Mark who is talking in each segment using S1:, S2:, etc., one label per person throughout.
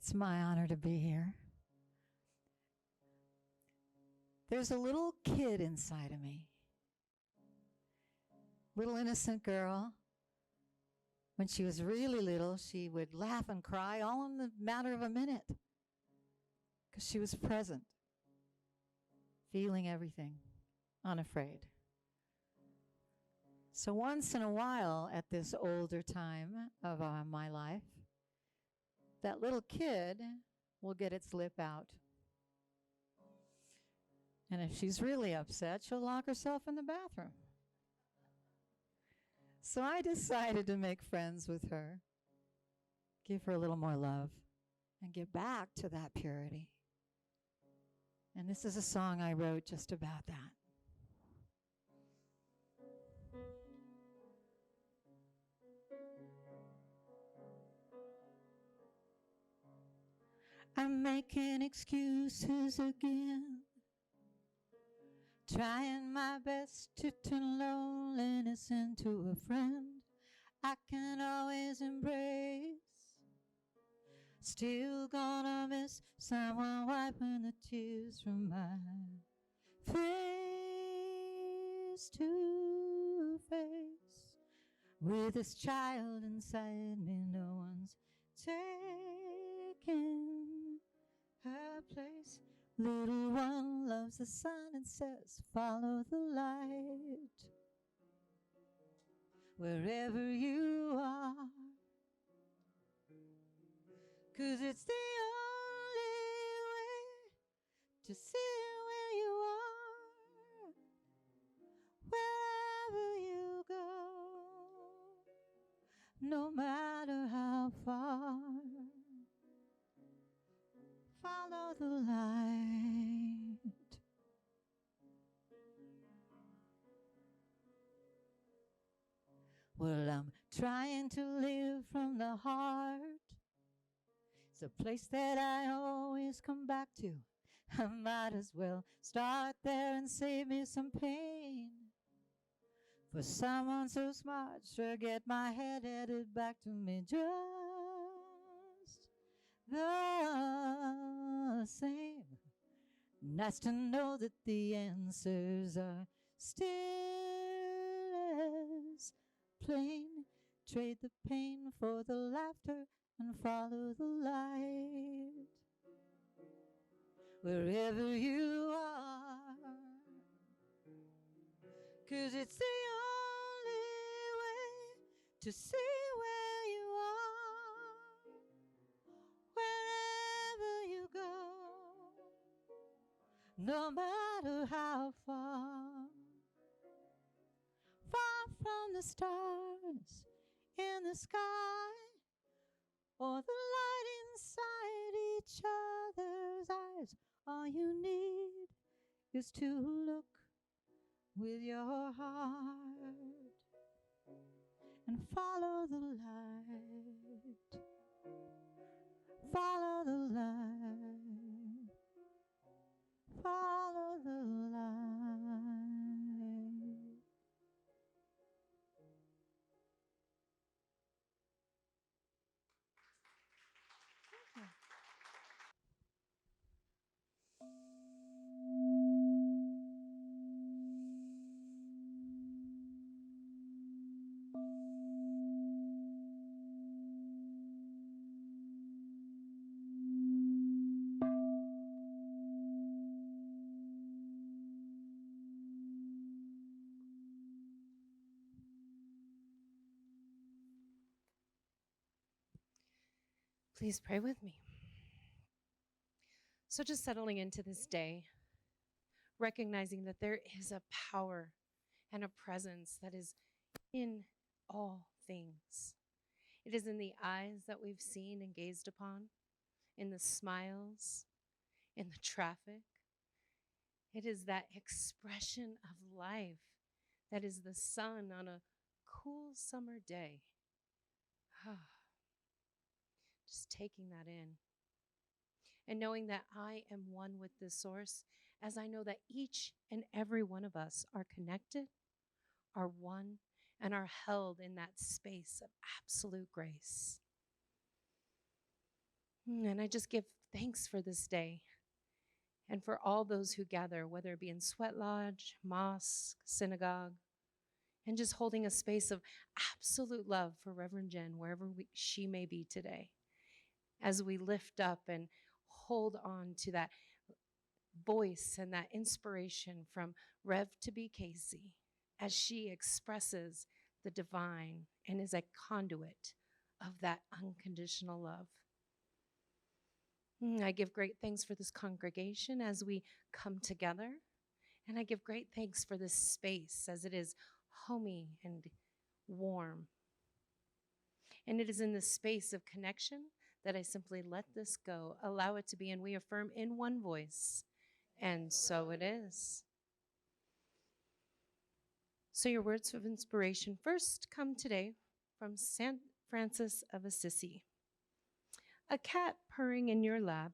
S1: It's my honor to be here. There's a little kid inside of me. Little innocent girl. When she was really little, she would laugh and cry all in the matter of a minute because she was present, feeling everything, unafraid. So once in a while at this older time of my life, that little kid will get its lip out. And if she's really upset, she'll lock herself in the bathroom. So I decided to make friends with her, give her a little more love, and get back to that purity. And this is a song I wrote just about that. I'm making excuses again, trying my best to turn loneliness into a friend I can always embrace. Still gonna miss someone wiping the tears from my face to face. With this child inside me, no one's taking her place. Little one loves the sun and says, follow the light. Wherever you are, 'cause it's the only way to see where you are. Wherever you go, no matter how far, follow the light. Well, I'm trying to live from the heart. It's a place that I always come back to. I might as well start there and save me some pain. For someone so smart, sure get my head headed back to me just the same. Nice to know that the answers are still as plain. Trade the pain for the laughter and follow the light. Wherever you are, 'cause it's the only way to see where you are. Wherever you go, no matter how far, far from the stars in the sky, or the light inside each other's eyes. All you need is to look with your heart and follow the light. Follow the light. Follow the light.
S2: Please pray with me. So just settling into this day, recognizing that there is a power and a presence that is in all things. It is in the eyes that we've seen and gazed upon, in the smiles, in the traffic. It is that expression of life that is the sun on a cool summer day. Just taking that in. And knowing that I am one with this source, as I know that each and every one of us are connected, are one, and are held in that space of absolute grace. And I just give thanks for this day and for all those who gather, whether it be in sweat lodge, mosque, synagogue, and just holding a space of absolute love for Reverend Jen, wherever she may be today, as we lift up and hold on to that voice and that inspiration from Rev to be Casey, as she expresses the divine and is a conduit of that unconditional love. I give great thanks for this congregation as we come together. And I give great thanks for this space as it is homey and warm. And it is in this space of connection that I simply let this go, allow it to be, and we affirm in one voice. And so it is. So your words of inspiration first come today from St. Francis of Assisi. A cat purring in your lap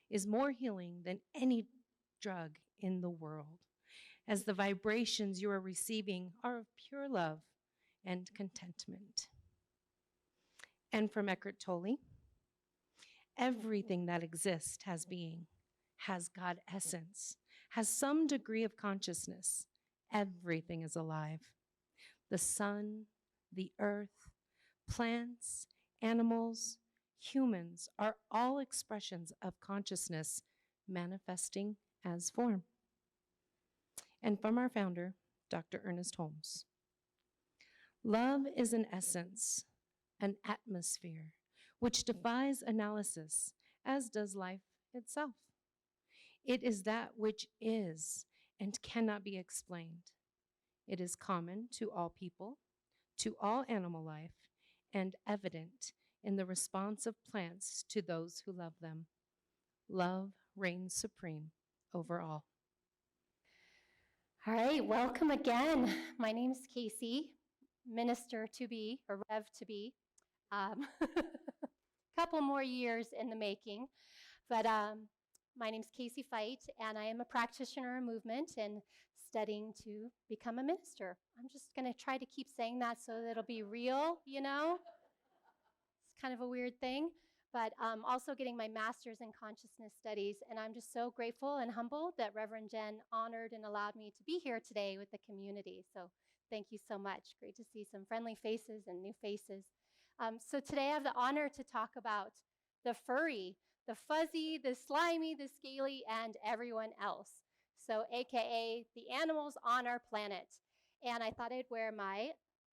S2: is more healing than any drug in the world, as the vibrations you are receiving are of pure love and contentment. And from Eckhart Tolle, everything that exists has being, has God essence, has some degree of consciousness. Everything is alive. The sun, the earth, plants, animals, humans are all expressions of consciousness manifesting as form. And from our founder, Dr. Ernest Holmes. Love is an essence, an atmosphere, which defies analysis, as does life itself. It is that which is and cannot be explained. It is common to all people, to all animal life, and evident in the response of plants to those who love them. Love reigns supreme over all.
S3: All right, welcome again. My name is Casey, minister to be, or Rev to be. Couple more years in the making, but my name is Casey Fight, and I am a practitioner in movement and studying to become a minister. I'm just going to try to keep saying that so that it'll be real, you know? It's kind of a weird thing, but also getting my master's in consciousness studies, and I'm just so grateful and humbled that Reverend Jen honored and allowed me to be here today with the community. So thank you so much. Great to see some friendly faces and new faces. So today I have the honor to talk about the furry, the fuzzy, the slimy, the scaly, and everyone else. So AKA the animals on our planet. And I thought I'd wear my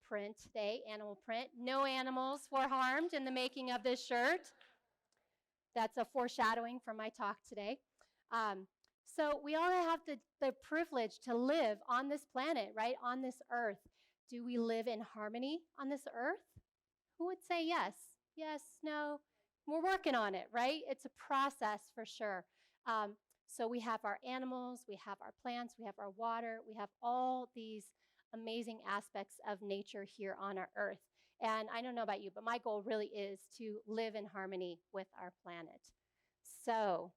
S3: print today, animal print. No animals were harmed in the making of this shirt. That's a foreshadowing for my talk today. So we all have the privilege to live on this planet, right? On this earth. Do we live in harmony on this earth? Who would say yes? Yes, no? We're working on it, right? It's a process for sure. So we have our animals, we have our plants, we have our water, we have all these amazing aspects of nature here on our earth. And I don't know about you, but my goal really is to live in harmony with our planet. So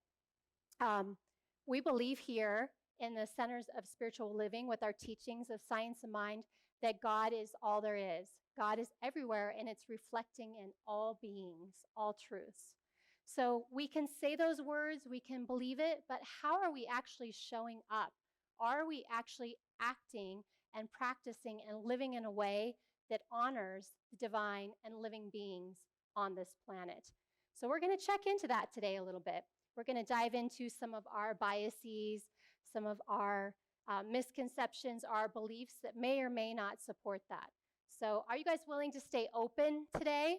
S3: we believe here in the Centers of Spiritual Living with our teachings of Science of Mind that God is all there is. God is everywhere, and it's reflecting in all beings, all truths. So we can say those words, we can believe it, but how are we actually showing up? Are we actually acting and practicing and living in a way that honors the divine and living beings on this planet? So we're going to check into that today a little bit. We're going to dive into some of our biases, some of our misconceptions, our beliefs that may or may not support that. So are you guys willing to stay open today?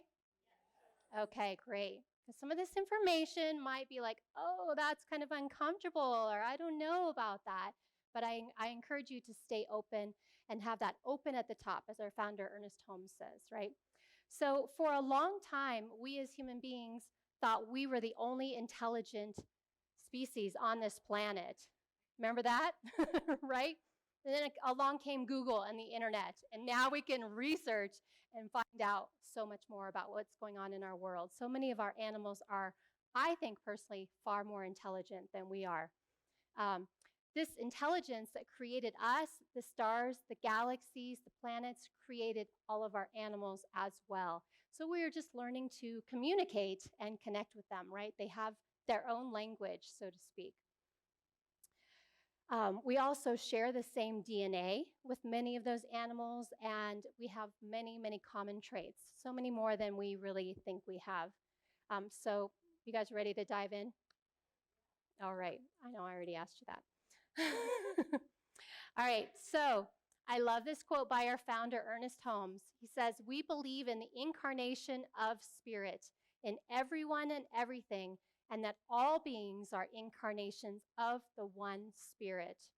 S3: Yes. Okay, great. Because some of this information might be like, oh, that's kind of uncomfortable, or I don't know about that. But I encourage you to stay open and have that open at the top, as our founder, Ernest Holmes, says, right? So for a long time, we as human beings thought we were the only intelligent species on this planet. Remember that, right? And then along came Google and the internet, and now we can research and find out so much more about what's going on in our world. So many of our animals are, I think personally, far more intelligent than we are. This intelligence that created us, the stars, the galaxies, the planets, created all of our animals as well. So we are just learning to communicate and connect with them, right? They have their own language, so to speak. We also share the same DNA with many of those animals, and we have many, many common traits, so many more than we really think we have. So you guys ready to dive in? All right. I know I already asked you that. All right. So I love this quote by our founder, Ernest Holmes. He says, "We believe in the incarnation of spirit in everyone and everything, and that all beings are incarnations of the one spirit."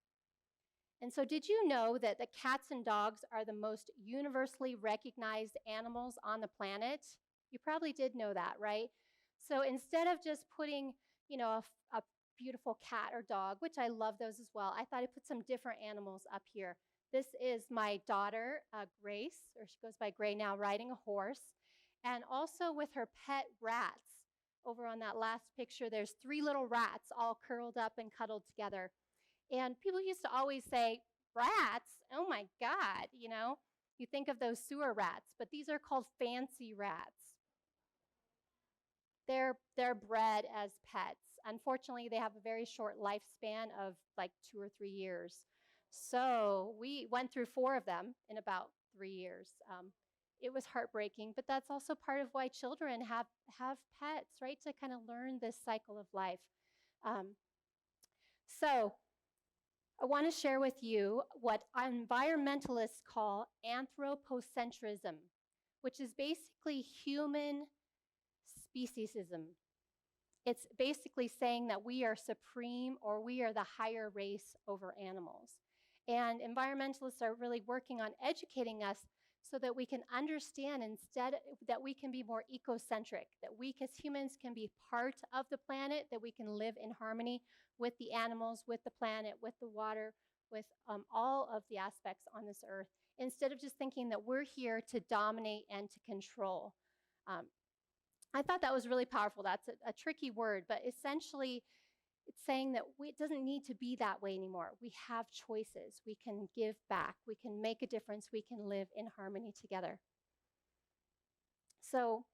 S3: And so, did you know that the cats and dogs are the most universally recognized animals on the planet? You probably did know that, right? So instead of just putting, a beautiful cat or dog, which I love those as well, I thought I'd put some different animals up here. This is my daughter, Grace, or she goes by Gray now, riding a horse, and also with her pet rats. Over on that last picture, there's 3 little rats all curled up and cuddled together. And people used to always say, "Rats? Oh my God," You think of those sewer rats, but these are called fancy rats. They're bred as pets. Unfortunately, they have a very short lifespan of like 2 or 3 years. So we went through 4 of them in about 3 years. It was heartbreaking, but that's also part of why children have pets, right? To kind of learn this cycle of life. So I want to share with you what environmentalists call anthropocentrism, which is basically human speciesism. It's basically saying that we are supreme or we are the higher race over animals. And environmentalists are really working on educating us so that we can understand instead that we can be more ecocentric, that we as humans can be part of the planet, that we can live in harmony with the animals, with the planet, with the water, with all of the aspects on this earth, instead of just thinking that we're here to dominate and to control. I thought that was really powerful. That's a tricky word, but essentially it's saying that it doesn't need to be that way anymore. We have choices. We can give back. We can make a difference. We can live in harmony together. So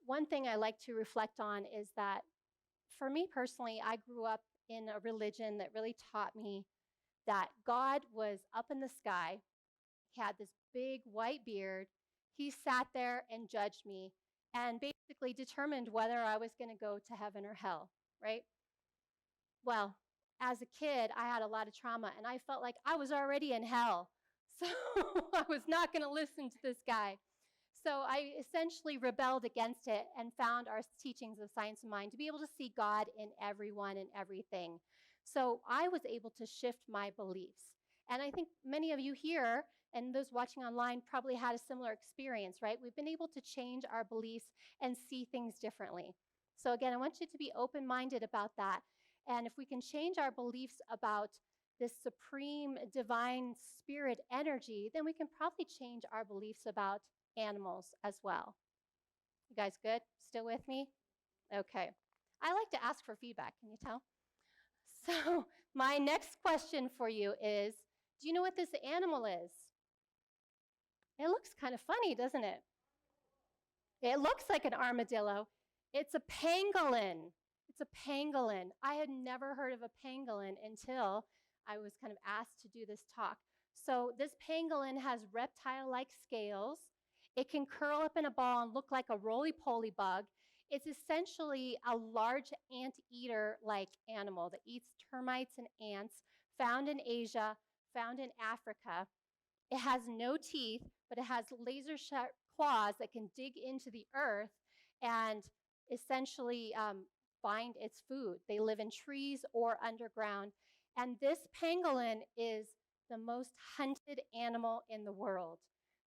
S3: one thing I like to reflect on is that for me personally, I grew up in a religion that really taught me that God was up in the sky. He had this big white beard. He sat there and judged me and basically determined whether I was going to go to heaven or hell, right? Well, as a kid, I had a lot of trauma, and I felt like I was already in hell. So I was not going to listen to this guy. So I essentially rebelled against it and found our teachings of Science of Mind to be able to see God in everyone and everything. So I was able to shift my beliefs. And I think many of you here and those watching online probably had a similar experience, right? We've been able to change our beliefs and see things differently. So again, I want you to be open-minded about that. And if we can change our beliefs about this supreme divine spirit energy, then we can probably change our beliefs about animals as well. You guys good? Still with me? Okay. I like to ask for feedback, can you tell? So my next question for you is, do you know what this animal is? It looks kind of funny, doesn't it? It looks like an armadillo. It's a pangolin. It's a pangolin. I had never heard of a pangolin until I was kind of asked to do this talk. So this pangolin has reptile-like scales. It can curl up in a ball and look like a roly-poly bug. It's essentially a large anteater-like animal that eats termites and ants, found in Asia, found in Africa. It has no teeth, but it has laser-sharp claws that can dig into the earth and essentially find its food. They live in trees or underground. And this pangolin is the most hunted animal in the world.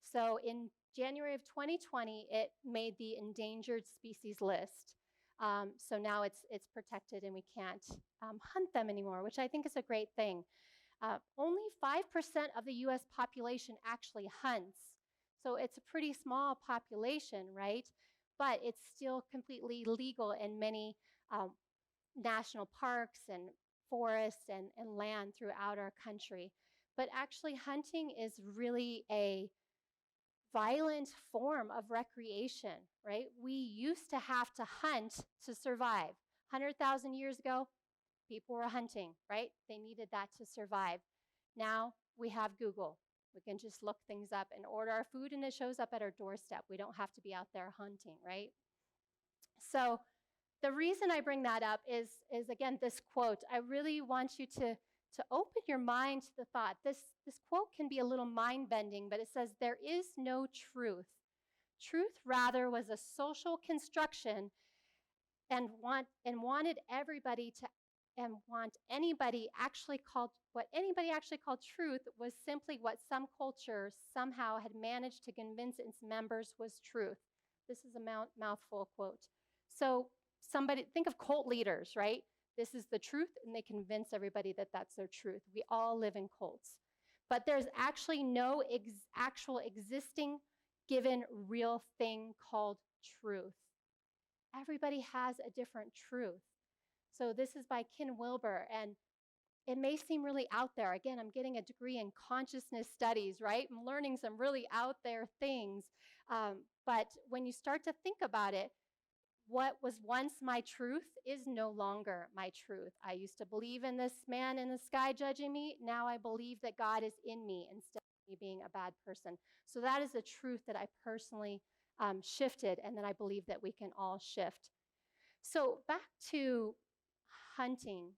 S3: So in January of 2020, it made the endangered species list. So now it's protected and we can't hunt them anymore, which I think is a great thing. Only 5% of the US population actually hunts. So it's a pretty small population, right? But it's still completely legal in many national parks and forests and land throughout our country. But actually hunting is really a violent form of recreation, right? We used to have to hunt to survive. 100,000 years ago, people were hunting, right? They needed that to survive. Now we have Google. We can just look things up and order our food, and it shows up at our doorstep. We don't have to be out there hunting, right? So the reason I bring that up is again, this quote. I really want you to open your mind to the thought. This quote can be a little mind-bending, but it says, there is no truth. Truth, rather, was a social construction and wanted everybody to, and what anybody actually called truth was simply what some culture somehow had managed to convince its members was truth. This is a mouthful quote. So somebody, think of cult leaders, right? This is the truth, and they convince everybody that that's their truth. We all live in cults. But there's actually no actual existing given real thing called truth. Everybody has a different truth. So this is by Ken Wilber, and it may seem really out there. Again, I'm getting a degree in consciousness studies, right? I'm learning some really out there things. But when you start to think about it, what was once my truth is no longer my truth. I used to believe in this man in the sky judging me. Now I believe that God is in me instead of me being a bad person. So that is a truth that I personally shifted, and that I believe that we can all shift. So back to hunting.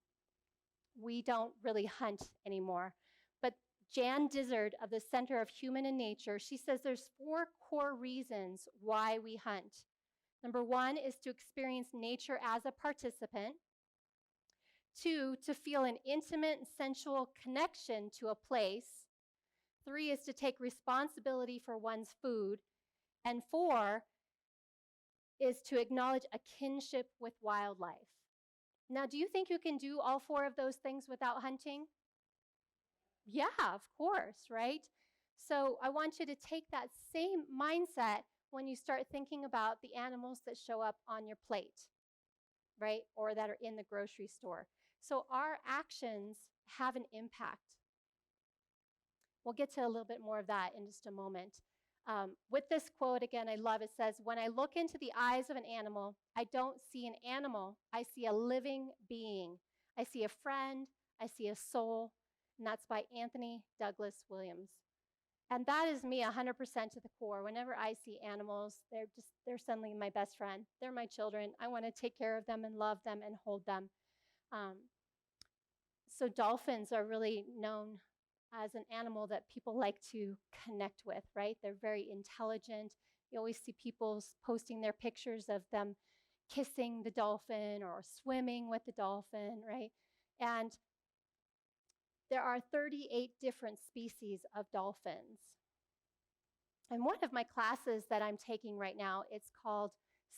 S3: We don't really hunt anymore. But Jan Dizzard of the Center of Human and Nature, she says there's 4 core reasons why we hunt. Number 1 is to experience nature as a participant. 2, to feel an intimate and sensual connection to a place. 3 is to take responsibility for one's food. And 4 is to acknowledge a kinship with wildlife. Now, do you think you can do all 4 of those things without hunting? Yeah, of course, right? So I want you to take that same mindset when you start thinking about the animals that show up on your plate, right? Or that are in the grocery store. So our actions have an impact. We'll get to a little bit more of that in just a moment. With this quote, again, I love it, says, when I look into the eyes of an animal, I don't see an animal, I see a living being. I see a friend, I see a soul, and that's by Anthony Douglas Williams. And that is me 100% to the core. Whenever I see animals, they're suddenly my best friend. They're my children. I want to take care of them and love them and hold them. So dolphins are really known as an animal that people like to connect with, right? They're very intelligent. You always see people posting their pictures of them kissing the dolphin or swimming with the dolphin, right? And there are 38 different species of dolphins. And one of my classes that I'm taking right now, it's called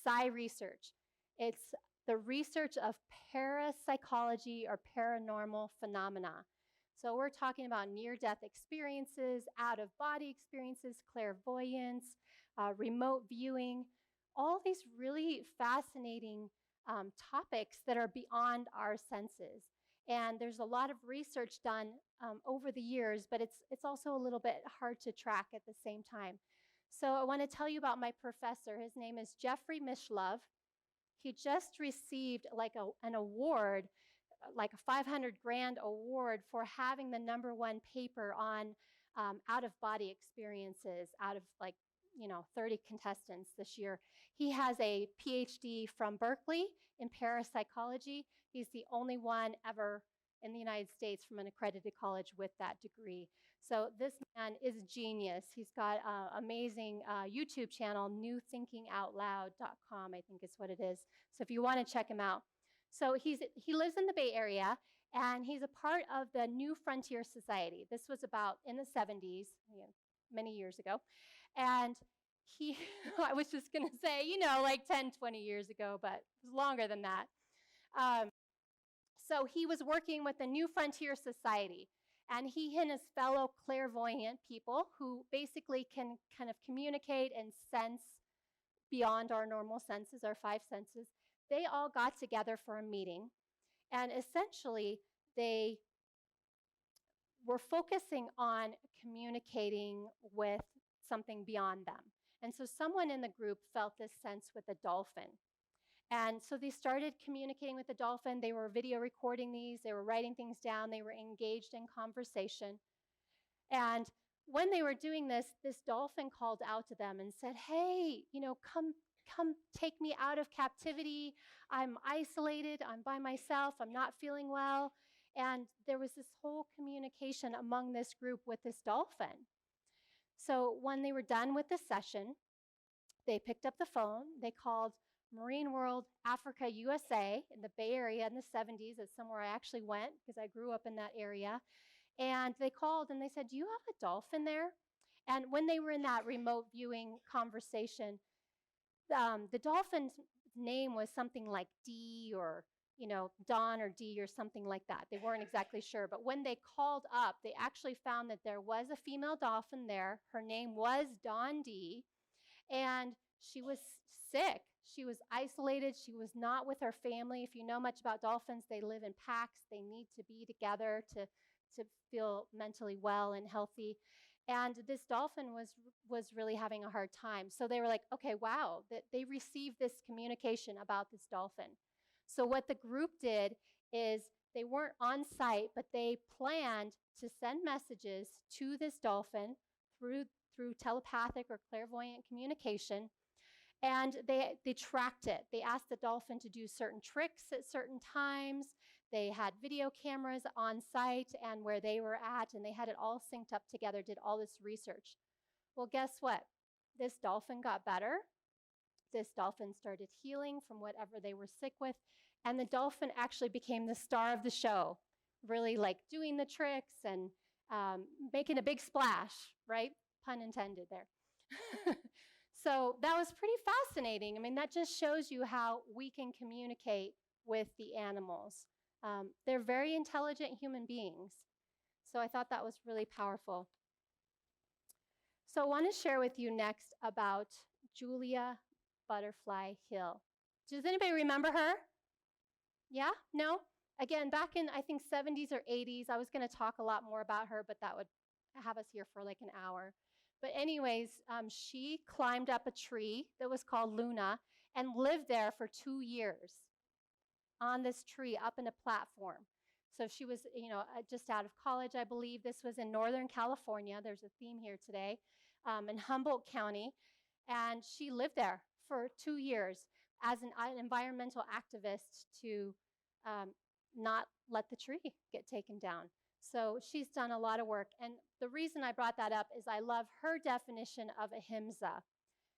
S3: Psi Research. It's the research of parapsychology or paranormal phenomena. So we're talking about near-death experiences, out-of-body experiences, clairvoyance, remote viewing, all these really fascinating topics that are beyond our senses. And there's a lot of research done over the years, but it's also a little bit hard to track at the same time. So I want to tell you about my professor. His name is Jeffrey Mishlove. He just received an award, like a $500,000 award for having the #1 paper on out-of-body experiences out of 30 contestants this year. He has a PhD from Berkeley in parapsychology. He's the only one ever in the United States from an accredited college with that degree. So this man is a genius. He's got an amazing YouTube channel, newthinkingoutloud.com, I think is what it is. So if you want to check him out. So he lives in the Bay Area, and he's a part of the New Frontier Society. This was about in the 70s, many years ago. And I was just going to say, like 10, 20 years ago, but it was longer than that. So he was working with the New Frontier Society, and he and his fellow clairvoyant people who basically can kind of communicate and sense beyond our normal senses, our 5 senses, they all got together for a meeting, and essentially they were focusing on communicating with something beyond them. And so someone in the group felt this sense with a dolphin. And so they started communicating with the dolphin. They were video recording these, they were writing things down, they were engaged in conversation. And when they were doing this, this dolphin called out to them and said, "Hey, come take me out of captivity. I'm isolated, I'm by myself, I'm not feeling well." And there was this whole communication among this group with this dolphin. So when they were done with the session, they picked up the phone, they called Marine World Africa USA in the Bay Area in the 70s. That's somewhere I actually went because I grew up in that area. And they called and they said, "Do you have a dolphin there?" And when they were in that remote viewing conversation, the dolphin's name was something like D or Don or D or something like that. They weren't exactly sure. But when they called up, they actually found that there was a female dolphin there. Her name was Don D. And she was sick. She was isolated. She was not with her family. If you know much about dolphins, they live in packs. They need to be together to feel mentally well and healthy. And this dolphin was really having a hard time. So they were like, okay, wow, that they received this communication about this dolphin. So what the group did is they weren't on site, but they planned to send messages to this dolphin through telepathic or clairvoyant communication. And they tracked it. They asked the dolphin to do certain tricks at certain times. They had video cameras on site and where they were at, and they had it all synced up together, did all this research. Well, guess what? This dolphin got better. This dolphin started healing from whatever they were sick with, and the dolphin actually became the star of the show, really like doing the tricks and making a big splash, right? Pun intended there. So that was pretty fascinating. I mean, that just shows you how we can communicate with the animals. They're very intelligent human beings. So I thought that was really powerful. So I want to share with you next about Julia Butterfly Hill. Does anybody remember her? Yeah? No? Again, back in, I think, 70s or 80s, I was going to talk a lot more about her, but that would have us here for like an hour. But anyways, she climbed up a tree that was called Luna and lived there for 2 years on this tree up in a platform. So she was, just out of college, I believe. This was in Northern California. There's a theme here today, in Humboldt County. And she lived there for 2 years as an environmental activist to not let the tree get taken down. So she's done a lot of work. And the reason I brought that up is I love her definition of ahimsa.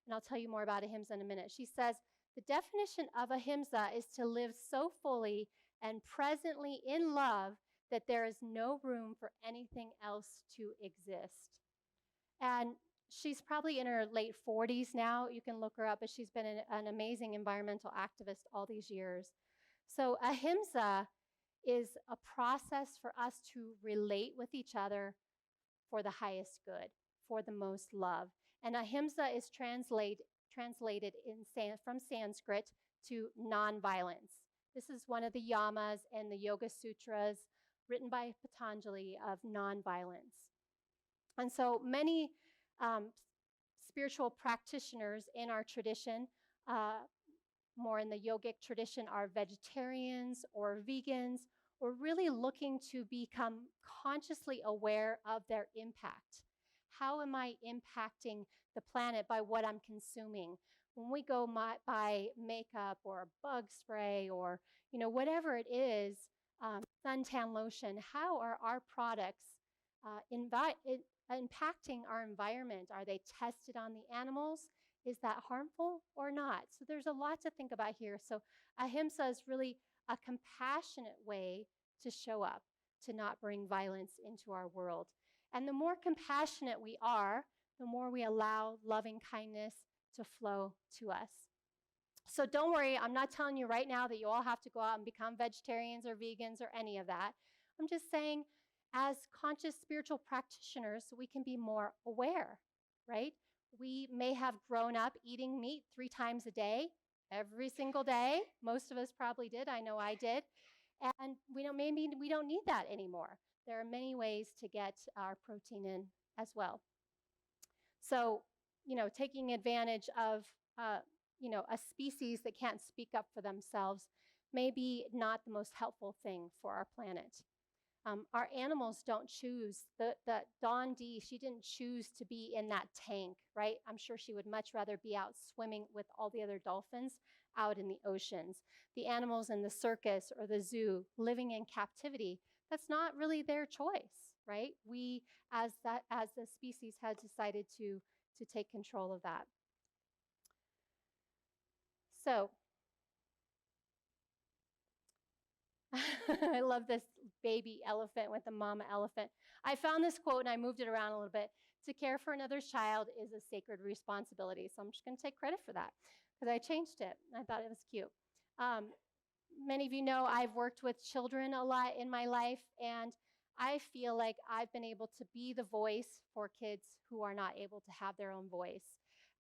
S3: And I'll tell you more about ahimsa in a minute. She says, the definition of ahimsa is to live so fully and presently in love that there is no room for anything else to exist. And she's probably in her late 40s now. You can look her up, but she's been an amazing environmental activist all these years. So ahimsa is a process for us to relate with each other for the highest good, for the most love. And ahimsa is translated from Sanskrit to nonviolence. This is one of the yamas in the Yoga Sutras written by Patanjali of nonviolence. And so many spiritual practitioners in our tradition, more in the yogic tradition, are vegetarians or vegans, or really looking to become consciously aware of their impact. How am I impacting the planet by what I'm consuming? When we go buy makeup or a bug spray or whatever it is, suntan lotion, how are our products impacting our environment? Are they tested on the animals? Is that harmful or not? So there's a lot to think about here. So ahimsa is really a compassionate way to show up, to not bring violence into our world. And the more compassionate we are, the more we allow loving kindness to flow to us. So don't worry, I'm not telling you right now that you all have to go out and become vegetarians or vegans or any of that. I'm just saying, as conscious spiritual practitioners, we can be more aware, right? We may have grown up eating meat 3 times a day, every single day. Most of us probably did. I know I did. And maybe we don't need that anymore. There are many ways to get our protein in as well. So, taking advantage of, a species that can't speak up for themselves may be not the most helpful thing for our planet. Our animals don't choose. The Dawn D, she didn't choose to be in that tank, right? I'm sure she would much rather be out swimming with all the other dolphins out in the oceans. The animals in the circus or the zoo living in captivity, that's not really their choice, right? We, as the species, had decided to take control of that. So I love this baby elephant with a mama elephant. I found this quote and I moved it around a little bit. To care for another's child is a sacred responsibility. So I'm just going to take credit for that because I changed it. I thought it was cute. Many of you know I've worked with children a lot in my life, and I feel like I've been able to be the voice for kids who are not able to have their own voice.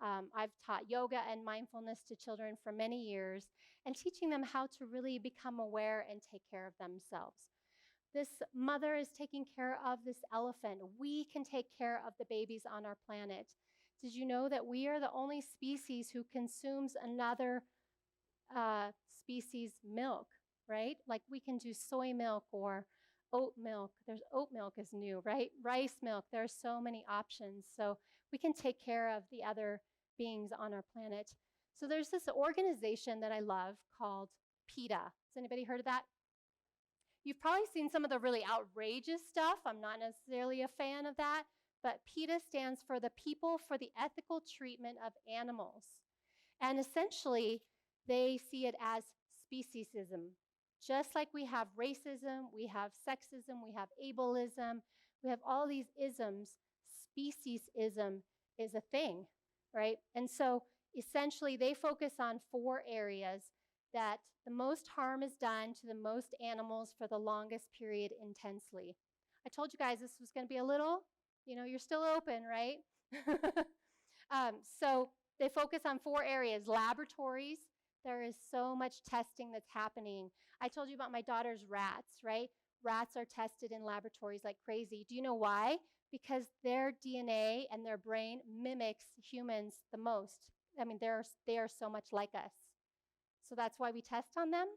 S3: I've taught yoga and mindfulness to children for many years and teaching them how to really become aware and take care of themselves. This mother is taking care of this elephant. We can take care of the babies on our planet. Did you know that we are the only species who consumes another species' milk, right? Like we can do soy milk or oat milk. There's oat milk is new, right? Rice milk. There are so many options. So we can take care of the other beings on our planet. So there's this organization that I love called PETA. Has anybody heard of that? You've probably seen some of the really outrageous stuff. I'm not necessarily a fan of that, but PETA stands for the People for the Ethical Treatment of Animals. And essentially, they see it as speciesism. Just like we have racism, we have sexism, we have ableism, we have all these isms, speciesism is a thing, right? And so essentially, they focus on 4 areas that the most harm is done to the most animals for the longest period intensely. I told you guys this was going to be a little, you're still open, right? So they focus on 4 areas. Laboratories, there is so much testing that's happening. I told you about my daughter's rats, right? Rats are tested in laboratories like crazy. Do you know why? Because their DNA and their brain mimics humans the most. I mean, they are so much like us. So that's why we test on them.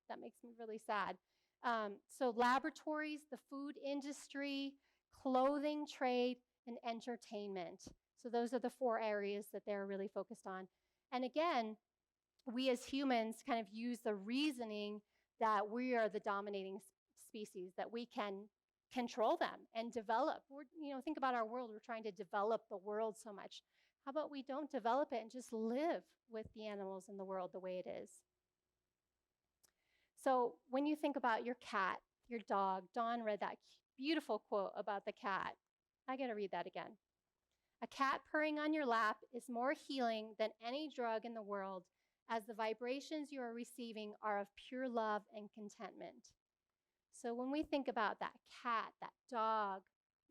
S3: That makes me really sad. So laboratories, the food industry, clothing trade, and entertainment. So those are the 4 areas that they're really focused on. And again, we as humans kind of use the reasoning that we are the dominating species, that we can control them and develop. Think about our world. We're trying to develop the world so much. How about we don't develop it and just live with the animals in the world the way it is? So when you think about your cat, your dog, Dawn read that beautiful quote about the cat. I got to read that again. A cat purring on your lap is more healing than any drug in the world, as the vibrations you are receiving are of pure love and contentment. So when we think about that cat, that dog,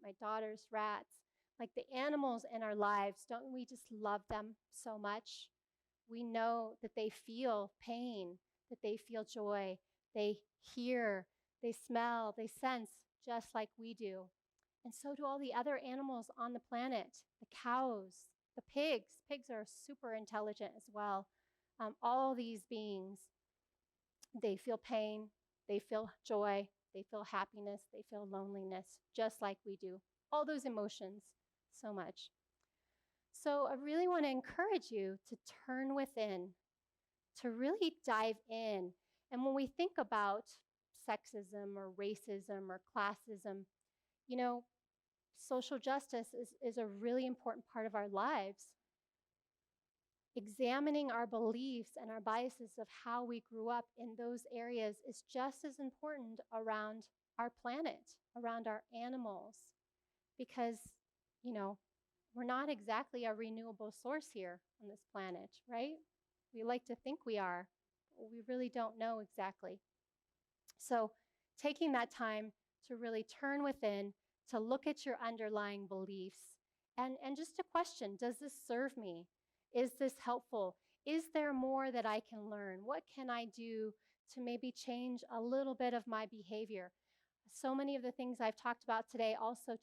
S3: my daughter's rats, like the animals in our lives, don't we just love them so much? We know that they feel pain, that they feel joy, they hear, they smell, they sense just like we do. And so do all the other animals on the planet, the cows, the pigs. Pigs are super intelligent as well. All these beings, they feel pain, they feel joy, they feel happiness, they feel loneliness, just like we do. All those emotions, so much. So I really want to encourage you to turn within, to really dive in. And when we think about sexism or racism or classism, social justice is a really important part of our lives. Examining our beliefs and our biases of how we grew up in those areas is just as important around our planet, around our animals, because, we're not exactly a renewable source here on this planet, right? We like to think we are, but we really don't know exactly. So taking that time to really turn within, to look at your underlying beliefs, and just to question, does this serve me? Is this helpful? Is there more that I can learn? What can I do to maybe change a little bit of my behavior? So many of the things I've talked about today also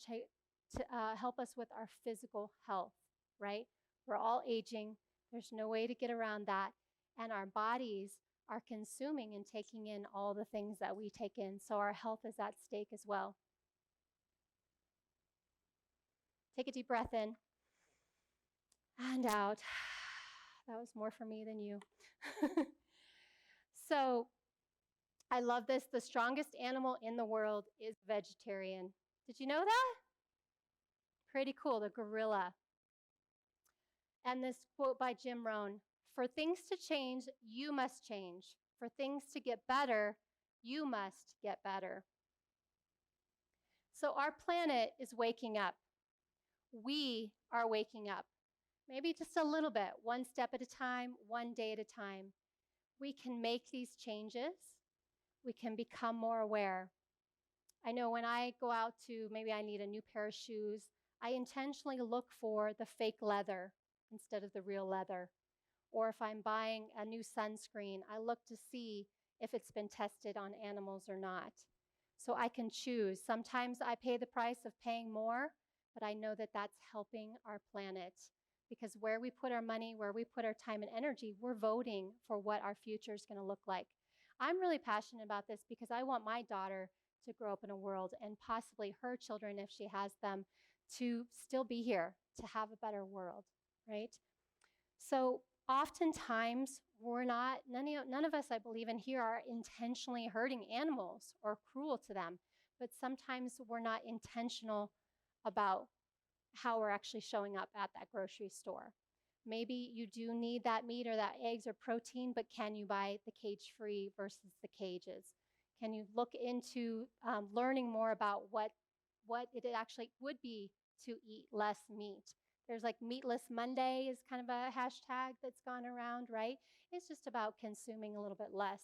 S3: to help us with our physical health, right? We're all aging. There's no way to get around that. And our bodies are consuming and taking in all the things that we take in. So our health is at stake as well. Take a deep breath in and out. That was more for me than you. So I love this. The strongest animal in the world is vegetarian. Did you know that? Pretty cool, the gorilla. And this quote by Jim Rohn, for things to change, you must change. For things to get better, you must get better. So our planet is waking up. We are waking up. Maybe just a little bit, one step at a time, one day at a time. We can make these changes. We can become more aware. I know when I go out to, maybe I need a new pair of shoes, I intentionally look for the fake leather instead of the real leather. Or if I'm buying a new sunscreen, I look to see if it's been tested on animals or not. So I can choose. Sometimes I pay the price of paying more, but I know that that's helping our planet. Because where we put our money, where we put our time and energy, we're voting for what our future is going to look like. I'm really passionate about this because I want my daughter to grow up in a world, and possibly her children, if she has them, to still be here, to have a better world, right? So oftentimes, none of us, I believe, in here are intentionally hurting animals or cruel to them, but sometimes we're not intentional about how we're actually showing up at that grocery store. Maybe you do need that meat or that eggs or protein, but can you buy the cage-free versus the cages? Can you look into learning more about what it actually would be to eat less meat? There's like Meatless Monday is kind of a hashtag that's gone around, right? It's just about consuming a little bit less.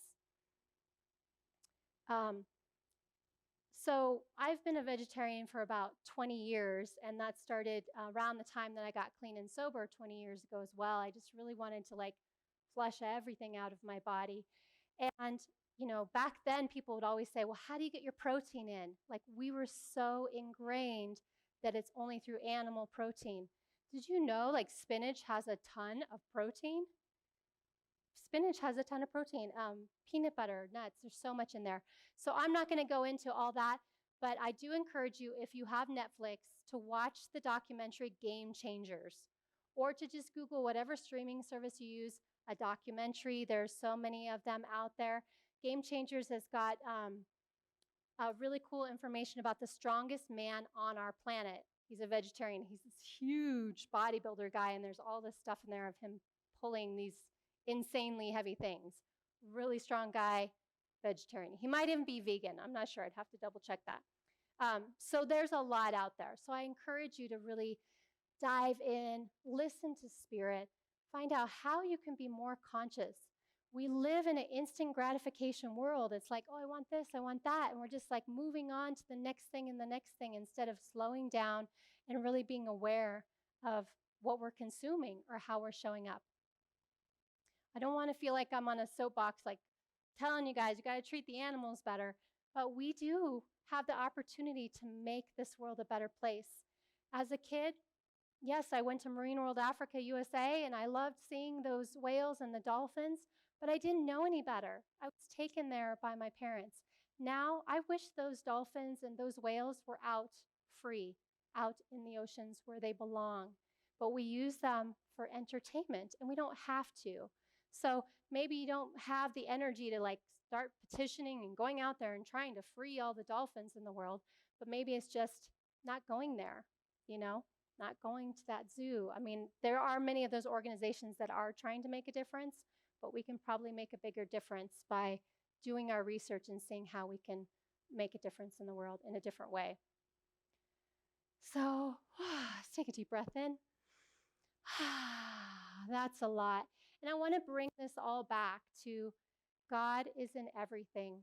S3: So I've been a vegetarian for about 20 years, and that started around the time that I got clean and sober 20 years ago as well. I just really wanted to like flush everything out of my body. And, you know, back then people would always say, well, how do you get your protein in? Like we were so ingrained that it's only through animal protein. Did you know like spinach has a ton of protein? Spinach has a ton of protein, peanut butter, nuts, there's so much in there. So I'm not going to go into all that, but I do encourage you, if you have Netflix, to watch the documentary Game Changers, or to just Google whatever streaming service you use, a documentary. There's so many of them out there. Game Changers has got really cool information about the strongest man on our planet. He's a vegetarian. He's this huge bodybuilder guy, and there's all this stuff in there of him pulling these insanely heavy things. Really strong guy, vegetarian. He might even be vegan. I'm not sure. I'd have to double check that. So there's a lot out there. So I encourage you to really dive in, listen to spirit, find out how you can be more conscious. We live in an instant gratification world. It's like, oh, I want this, I want that. And we're just like moving on to the next thing and the next thing instead of slowing down and really being aware of what we're consuming or how we're showing up. I don't want to feel like I'm on a soapbox, like telling you guys, you got to treat the animals better. But we do have the opportunity to make this world a better place. As a kid, yes, I went to Marine World Africa, USA, and I loved seeing those whales and the dolphins, but I didn't know any better. I was taken there by my parents. Now, I wish those dolphins and those whales were out free, out in the oceans where they belong. But we use them for entertainment, and we don't have to. So maybe you don't have the energy to like start petitioning and going out there and trying to free all the dolphins in the world, but maybe it's just not going there, you know, not going to that zoo. I mean, there are many of those organizations that are trying to make a difference, but we can probably make a bigger difference by doing our research and seeing how we can make a difference in the world in a different way. So let's take a deep breath in. That's a lot. And I want to bring this all back to God is in everything.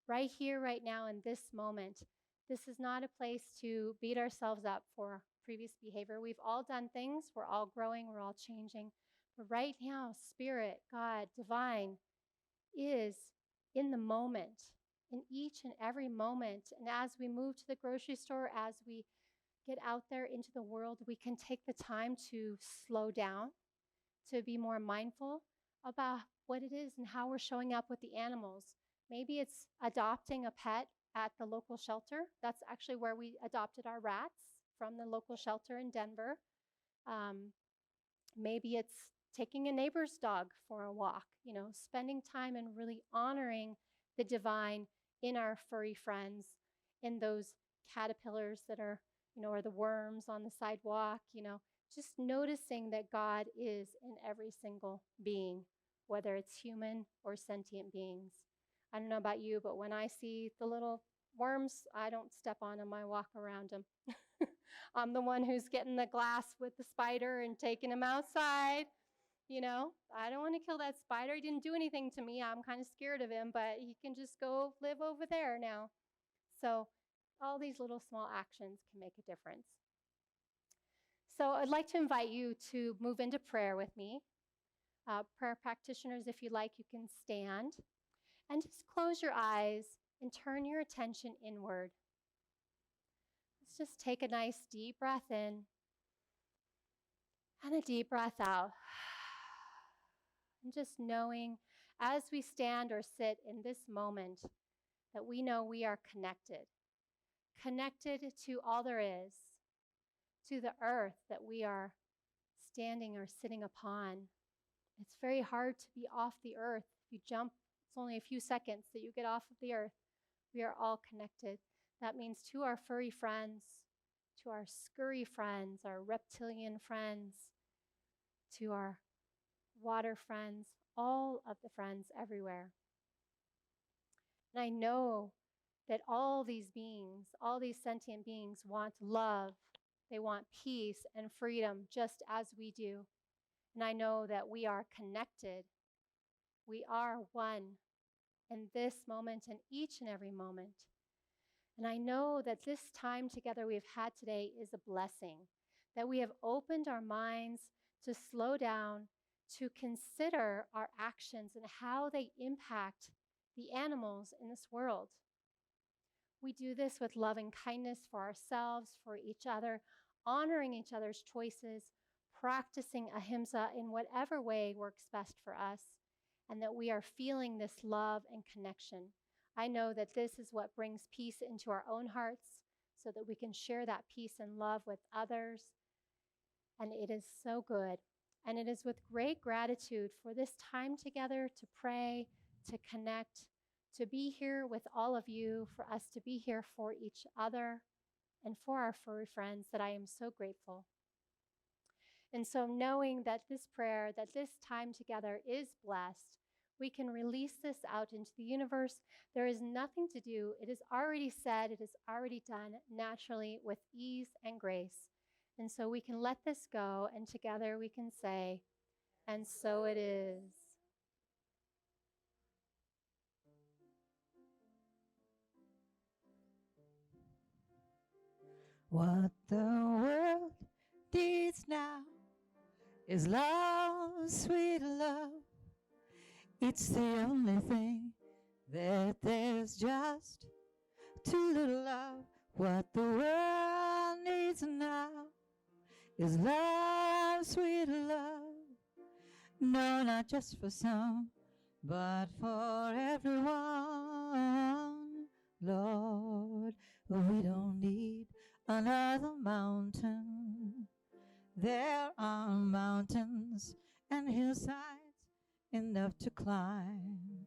S3: Right here, right now, in this moment. This is not a place to beat ourselves up for previous behavior. We've all done things. We're all growing. We're all changing. But right now, Spirit, God, Divine, is in the moment, in each and every moment. And as we move to the grocery store, as we get out there into the world, we can take the time to slow down, to be more mindful about what it is and how we're showing up with the animals. Maybe it's adopting a pet at the local shelter. That's actually where we adopted our rats, from the local shelter in Denver. Maybe it's taking a neighbor's dog for a walk, spending time and really honoring the divine in our furry friends, in those caterpillars that are, or the worms on the sidewalk, just noticing that God is in every single being, whether it's human or sentient beings. I don't know about you, but when I see the little worms, I don't step on them, I walk around them. I'm the one who's getting the glass with the spider and taking him outside. I don't want to kill that spider. He didn't do anything to me. I'm kind of scared of him, but he can just go live over there now. So all these little small actions can make a difference. So I'd like to invite you to move into prayer with me. Prayer practitioners, if you like, you can stand and just close your eyes and turn your attention inward. Let's just take a nice deep breath in and a deep breath out. And just knowing as we stand or sit in this moment that we know we are connected to all there is, to the earth that we are standing or sitting upon. It's very hard to be off the earth. If you jump, it's only a few seconds that you get off of the earth. We are all connected. That means to our furry friends, to our scurry friends, our reptilian friends, to our water friends, all of the friends everywhere. And I know that all these beings, all these sentient beings want love. They want peace and freedom just as we do. And I know that we are connected. We are one in this moment and each and every moment. And I know that this time together we've had today is a blessing, that we have opened our minds to slow down, to consider our actions and how they impact the animals in this world. We do this with love and kindness for ourselves, for each other, honoring each other's choices, practicing ahimsa in whatever way works best for us, and that we are feeling this love and connection. I know that this is what brings peace into our own hearts so that we can share that peace and love with others. And it is so good. And it is with great gratitude for this time together to pray, to connect, to be here with all of you, for us to be here for each other and for our furry friends, that I am so grateful. And so knowing that this prayer, that this time together is blessed, we can release this out into the universe. There is nothing to do. It is already said, it is already done naturally with ease and grace. And so we can let this go, and together we can say, and so it is.
S1: What the world needs now is love, sweet love. It's the only thing that there's just too little of. What the world needs now is love, sweet love. No, not just for some, but for everyone. Lord, we don't need another mountain. There are mountains and hillsides enough to climb.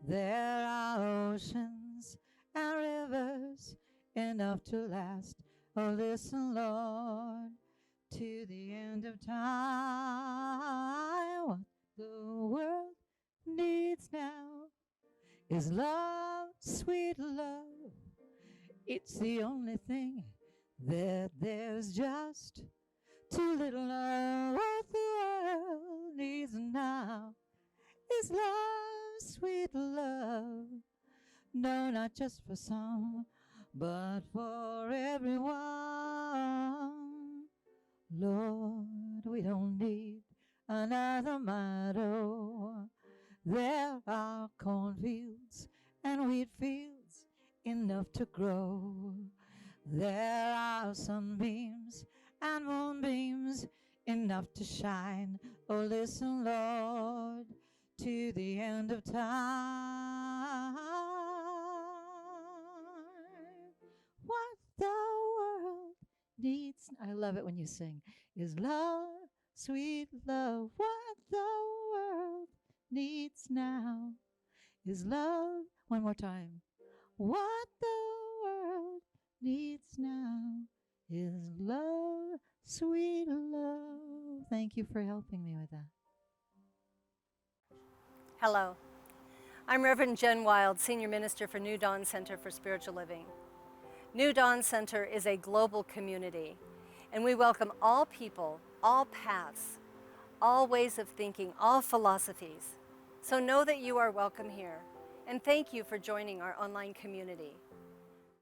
S1: There are oceans and rivers enough to last. Oh, listen, Lord, to the end of time. What the world needs now is love, sweet love. It's the only thing that there's just too little of. What the world needs now is love, sweet love. No, not just for some, but for everyone. Lord, we don't need another meadow. There are cornfields and wheat fields enough to grow. There are sunbeams and moonbeams enough to shine. Oh, listen, Lord, to the end of time. What the world needs, I love it when you sing, is love, sweet love. What the world needs now is love. One more time. What the world needs now is love, sweet love. Thank you for helping me with that.
S4: Hello, I'm Reverend Jen Wild, Senior Minister for New Dawn Center for Spiritual Living. New Dawn Center is a global community, and we welcome all people, all paths, all ways of thinking, all philosophies. So know that you are welcome here, and thank you for joining our online community.